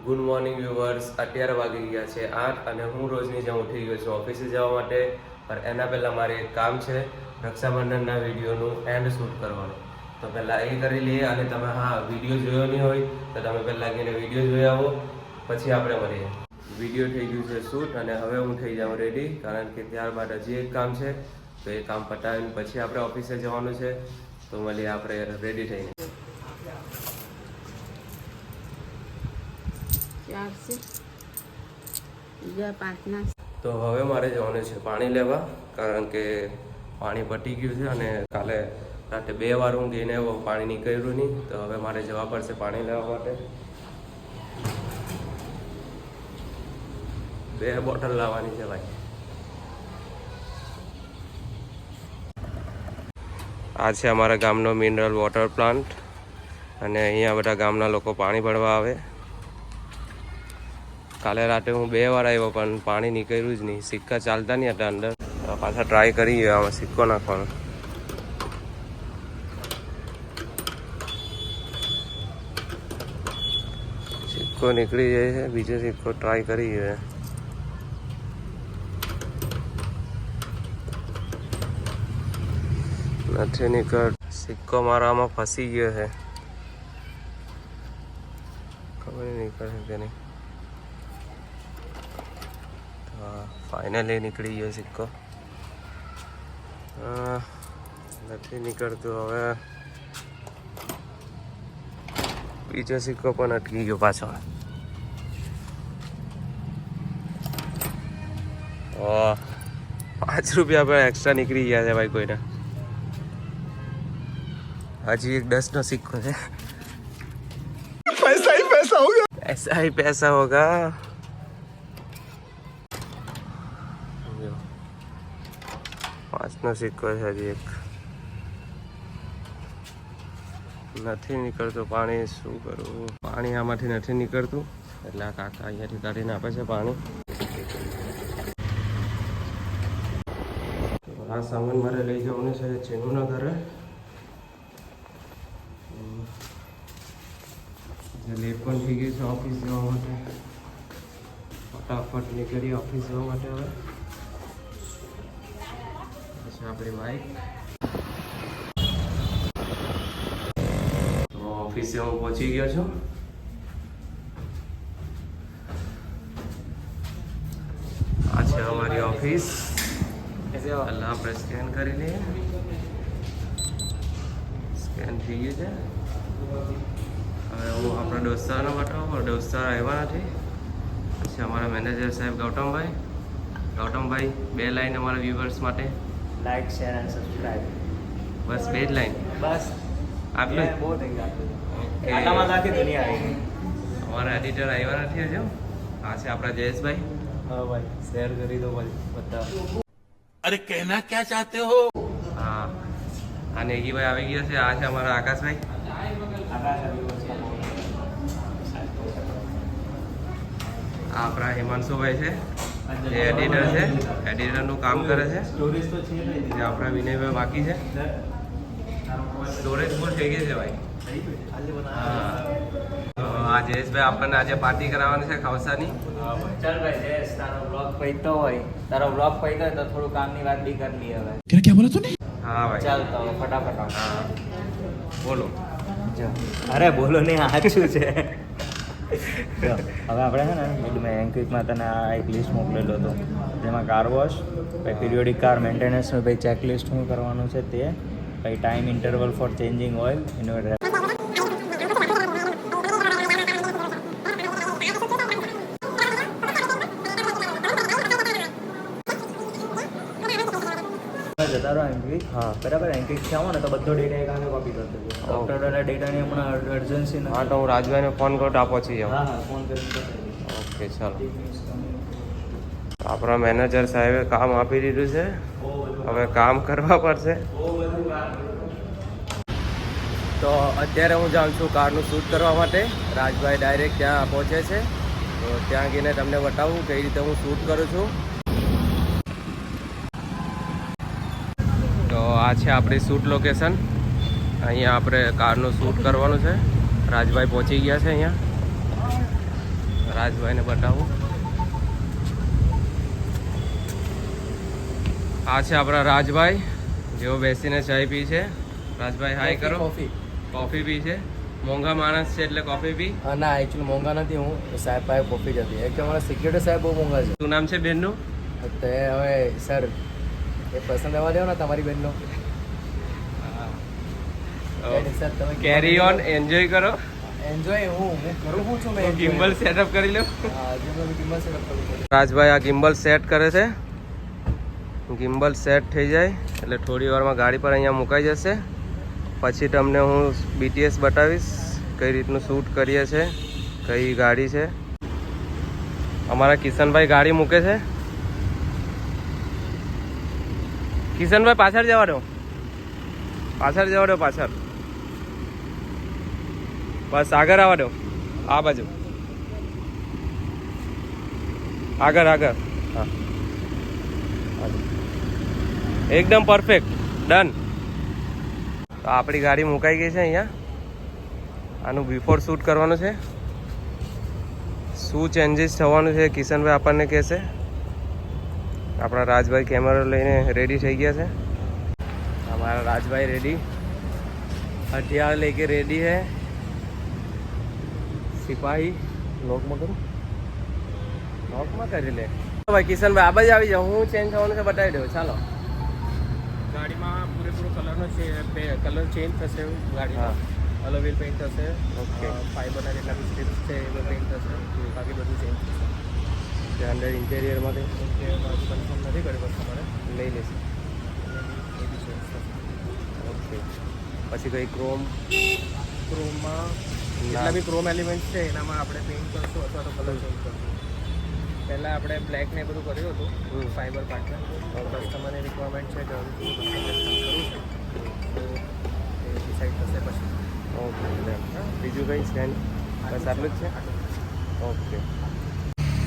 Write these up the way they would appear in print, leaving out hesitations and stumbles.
Good morning viewers, અત્યારે વાગી ગયા છે 8 અને હું રોજની જેમ ઉઠી ગયો છું ઓફિસે જવા માટે. પણ એના પહેલાં મારે એક કામ છે, રક્ષાબંધનના વિડીયોનું એન્ડ શૂટ કરવાનું. તો પહેલાં એ કરી લઈએ. અને તમે વિડીયો જોયો નહીં હોય તો તમે પહેલાં ગઈને વિડીયો જોઈ આવો, પછી આપણે મળીએ. વિડીયો થઈ ગયું છે શૂટ અને હવે હું થઈ જાઉં રેડી, કારણ કે ત્યારબાદ હજી એક કામ છે. તો એ કામ પતાવીને પછી આપણે ઓફિસે જવાનું છે. તો મળીએ આપણે રેડી થઈને. તો હવે મારે જવાનું છે પાણી લેવા, કારણ કે પાણી પટી ગયું છે અને કાલે રાતે 2 વાર હું ગઈને પાણી નીકળ્યું નહીં. તો હવે મારે જવા પડશે પાણી લેવા માટે. 2 બોટલ લાવવાની છે ભાઈ. આ છે અમારા ગામનો મિનરલ વોટર પ્લાન્ટ અને અહીંયા બધા ગામના લોકો પાણી ભરવા આવે. કાલે રાતે હું 2 વાર આવ્યો પણ પાણી નીકળ્યું જ નહીં. સિક્કા ચાલતા નહીં હતા અંદર. પાછા ટ્રાય કરી આમાં સિક્કો નાખવાનો. સિક્કો નીકળી જાય છે, બીજો સિક્કો ટ્રાય કરી છે. નથી નીકળ. સિક્કો મારામાં ફસી ગયો છે, ખબર નહીં નીકળે કે નહીં. ફાઇનલી નીકળી ગયો સિક્કો. નથી નીકળતું. હવે બીજો સિક્કો પણ અટકી ગયો પાછો. 5 રૂપિયા પણ એક્સ્ટ્રા નીકળી ગયા છે ભાઈ કોઈને. હજી એક 10 નો સિક્કો છે. पैसा ही पैसा होगा, ऐसा ही पैसा होगा. 5 નો સિક્કો છે હજી એક. નથી નીકળતું પાણી. શું કરું? પાણી આમાંથી નથી નીકળતું એટલે આ કાકા અહીંયાથી કાઢીને આપે છે પાણી. આ સામાન મારે લઈ જવાનું છે ચેનુના ઘરે. લેટ પણ થઈ ગઈ છે ઓફિસ જવા માટે. ફટાફટ નીકળી ઓફિસ જવા માટે. હવે પછી આપણી બાઈક. તો ઓફિસે હું પહોંચી ગયો છું. આ છે અમારી ઓફિસ. પહેલાં આપણે સ્કેન કરી લઈએ. સ્કેન થઈ ગયું છે. હવે હું આપણા દોસ્તારને બતાવું. દોસ્તાર આવ્યા નથી. પછી અમારા મેનેજર સાહેબ ગૌતમભાઈ. 2 લાઈન અમારા વ્યુઅર્સ માટે. Like, share and subscribe. બસ 2 જ લાઈન. બસ આટલું બહુ થઈ ગયું. ઓકે. આટામાં આખી દુનિયા આવી ગઈ. અમારા એડિટર આવ્યા નથી હજુ. આ છે આપણા જયેશભાઈ. હા ભાઈ, શેર કરી દો ભાઈ બધા. अरे कहना क्या चाहते हो? હા, આ નેગીભાઈ આવી ગયા છે. આ છે અમારા આકાશભાઈ. આ આપણા હિમાંશુભાઈ છે, જે એડિટર છે. એડિટરનું કામ કરે છે. સ્ટોરેજ તો છે નહીં. જે આપણા વિનયભાઈ બાકી છે. સ્ટોરેજ ફૂલ થઈ ગઈ છે ભાઈ. હા. તો આ જયેશભાઈ આપણને આજે પાર્ટી કરાવવાની છે ખાવસાની. ચાલ ભાઈ જયેશ, તારો બ્લોગ પૈતો હોય. તારો બ્લોગ પૈતો હોય તો થોડું કામની વાત બી કરી લઈએ હવે. क्या बोला तूने? હા ભાઈ. ચાલ તો ફટાફટ આવ. હા, બોલો. અરે બોલો નહીં, આ શું છે? હવે આપણે છે ને મેં એન્ક્વિકમાં તને આ એક લિસ્ટ મોકલેલો હતો, જેમાં કાર વોશ, પછી પીરિયોડિક કાર મેન્ટેનન્સનું ભાઈ ચેકલિસ્ટ શું કરવાનું છે તે, પછી time interval for changing oil, inverter. જતા રહો એન્ક્વિક. હા. બરાબર, એન્ક્વિક આવો ને તો બધો ડેટા એક આગળ કોપી કરી દેજો. ડોક્ટર ડેટાની હમણાં અર્જન્સી હા, તો હું રાજભાઈને ફોન કરું તો આ પહોંચી જાઉં. હા હા, ફોન કરીને બતાવી દઈશ. ઓકે, ચાલો. આપણા મેનેજર સાહેબે કામ આપી દીધું છે. હવે કામ કરવા પડશે. તો અત્યારે હું જાઉં છું કારનું શૂટ કરવા માટે. રાજભાઈ ડાયરેક્ટ ત્યાં પહોંચે છે. તો ત્યાં ગઈને તમને બતાવું કઈ રીતે હું શૂટ કરું છું. તો આ છે આપણી શૂટ લોકેશન. અહીંયા આપણે કારનું શૂટ કરવાનું છે. રાજભાઈ પહોંચી ગયા છે અહીંયા. રાજભાઈને બતાવું. આ છે આપણા રાજભાઈ, જેઓ બેસીને ચાય પી છે. રાજભાઈ હાય કરો. કોફી પી છે. મોંઘા માણસ છે એટલે કોફી પી. ના એકચ્યુઅલી મોંઘા નથી, હું સાહેબ પાસે કોફી જ હતી. એક તો અમારા સિક્યુરિટી સાહેબ બહુ મોંઘા છે. શું નામ છે બેનનું? તે હવે સર એ પસંદ લેવા દેવો ને તમારી બેનનો. સર તમે કેરી ઓન, એન્જોય કરો. એન્જોય હું કરું છું મેં ગિમ્બલ સેટઅપ કરી લો. ગિમ્બલ સેટઅપ કરું છું. રાજભાઈ આ ગિમ્બલ સેટ કરે છે. ગિમ્બલ સેટ થઈ જાય એટલે થોડી વારમાં ગાડી પર અહીંયા મુકાઈ જશે. પછી તમને હું BTS બતાવીશ કઈ રીતનું શૂટ કરીએ છે, કઈ ગાડી છે. અમારા કિશનભાઈ ગાડી મૂકે છે. કિશનભાઈ પાછળ જવા દો, પાછળ જવા દો, પાછળ. બસ આગળ આવવા દો, આ બાજુ આગળ આગળ. હા એકદમ પરફેક્ટ, ડન. તો આપણી ગાડી મુકાઈ ગઈ છે અહીંયા. આનું બિફોર શૂટ કરવાનું છે. શું ચેન્જીસ થવાનું છે કિશનભાઈ આપણને કહેશે. આપણા રાજભાઈ કેમેરો લઈને રેડી થઈ ગયા છે. हमारा राजभाई रेडी, हथियार लेके रेडी है. सिपाही લોકમાં કરું, લોકમાં કરી લે. ભાઈ કિશનભાઈ આ બાજુ આવી જાઓ, હું ચેન્જ થવાનું છે બતાવી દઉં. ચાલો. ગાડીમાં પૂરેપૂરો કલરનો છે, કલર ચેન્જ થશે ગાડીમાં. અલો વ્હીલ પેઇન્ટ થશે. ઓકે. ફાઈબરના જેટલા બી સ્ટ્રીપ્સ છે એ પેઇન્ટ થશે. બાકી બધું ચેન્જ થશે. તે અંદર ઇન્ટેરિયરમાંથી કન્ફર્મ નથી કર્યું, બસ તમારે લઈ લેશે. એ બી ચેન્જ થશે. ઓકે. પછી કઈ ક્રોમ ક્રોમમાં જેટલા બી ક્રોમ એલિમેન્ટ છે એનામાં આપણે પેઇન્ટ કરશું અથવા તો કલર ચેન્જ કરશું. પહેલાં આપણે બ્લેક ને એ બધું કર્યું હતું ફાઈબર પાર્ટને. કસ્ટમરની રિક્વાયરમેન્ટ છે જરૂર કરવું છે તો એ ડિસાઈડ થશે પછી. ઓકે. બીજું કંઈ છે નહીં? બસ આટલું જ છે. ઓકે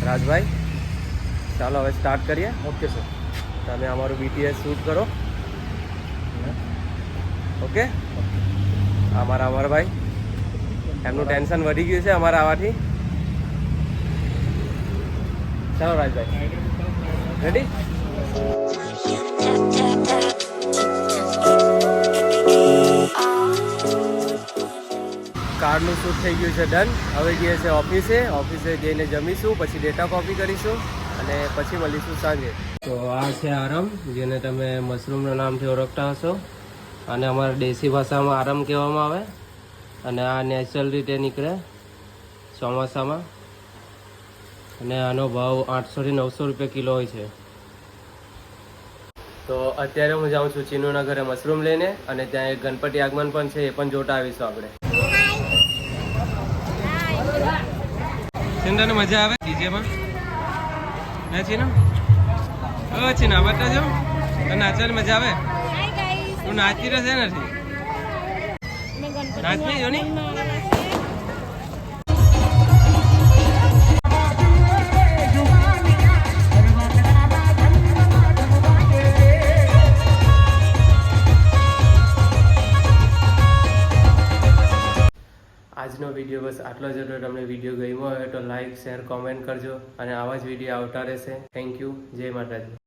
રાજભાઈ, ચાલો હવે સ્ટાર્ટ કરીએ. Okay sir. તમે અમારું BTS શૂટ કરો. ઓકે. અમારા અમરભાઈ, એમનું ટેન્શન વધી ગયું છે અમારા આવવાથી. ચાલો રાજભાઈ, રેડી? કાર્ડનું શૂટ થઈ ગયું છે, ડન. હવે જઈએ છે ઓફિસે. ઓફિસે જઈને જમીશું, પછી ડેટા કોપી કરીશું અને પછી મળીશું સાંજે. તો આ છે આરમ, જેને તમે મશરૂમના નામથી ઓળખતા હશો. અને અમારા દેશી ભાષામાં આરમ કહેવામાં આવે. અને આ નેચરલ રીતે નીકળે ચોમાસામાં. અને આનો ભાવ 800 થી 900 રૂપિયા કિલો હોય છે. તો અત્યારે હું જાઉં છું ચીનુના ઘરે મશરૂમ લઈને, અને ત્યાં એક ગણપતિ આગમન પણ છે, એ પણ જોતા આવીશું આપણે. ચિંતાને મજા આવે ડીજેમાં? ના ચીનો? ઓ ચીના બતાજો, તો નાચવાની મજા આવે? તું નાચતી રહેશે નથી? નાચતી જો નહીં? આજનો વિડીયો બસ આટલો જ હતો. તમને વિડીયો ગમ્યો હોય તો લાઈક, શેર, કોમેન્ટ કરજો. અને આવા જ વિડીયો આવતા રહેશે. Thank you. જય માતાજી.